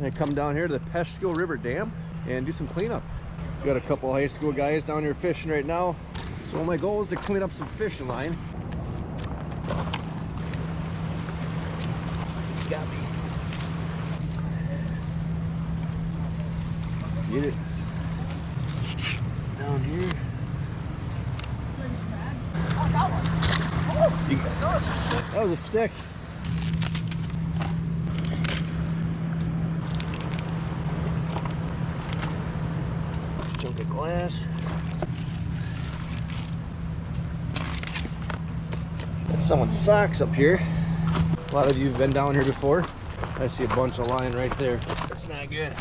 and come down here to the Peshtigo River Dam and do some cleanup. Got a couple high school guys down here fishing right now. So my goal is to clean up some fishing line. Got me. Get it down here. That was a stick. Chunk of glass. Got someone's socks up here. A lot of you have been down here before. I see a bunch of line right there. That's not good.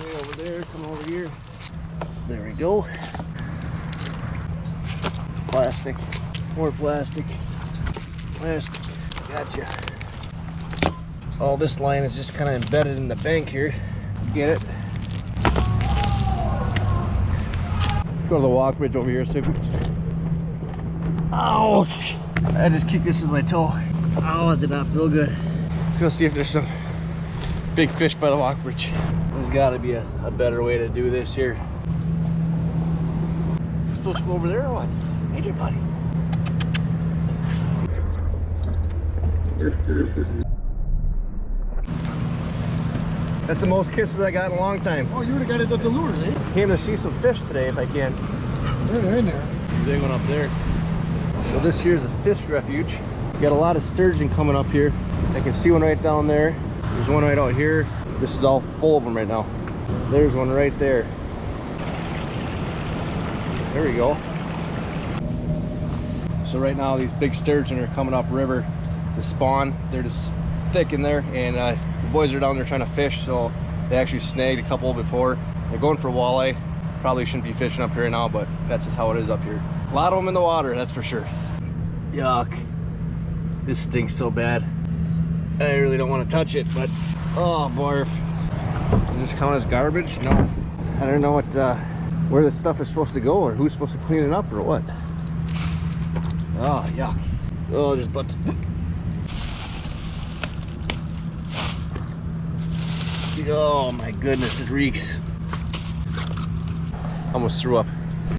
Way over there, come over here. There we go. Plastic, more plastic, plastic. Gotcha. All this line is just kind of embedded in the bank here. Get it? Let's go to the walk bridge over here. See if we... Ouch! I just kicked this with my toe. Oh, it did not feel good. Let's go see if there's some big fish by the walk bridge. There's got to be a better way to do this here. You're supposed to go over there or what? Hey there, buddy. That's the most kisses I got in a long time. Oh, you're the guy that does the lures, eh? Came to see some fish today if I can. They're in there. Big one up there. So this here is a fish refuge. Got a lot of sturgeon coming up here. I can see one right down there. There's one right out here. This is all full of them right now. There's one right there. There we go. So right now these big sturgeon are coming up river to spawn. They're just thick in there, and the boys are down there trying to fish, so they actually snagged a couple before. They're going for walleye. Probably shouldn't be fishing up here now, but that's just how it is up here. A lot of them in the water, that's for sure. Yuck. This stinks so bad. I really don't want to touch it, but oh, barf. Does this count as garbage? No. I don't know what where the stuff is supposed to go, or who's supposed to clean it up, or what. Oh, yuck. Oh, there's butts. Oh my goodness, it reeks. Almost threw up.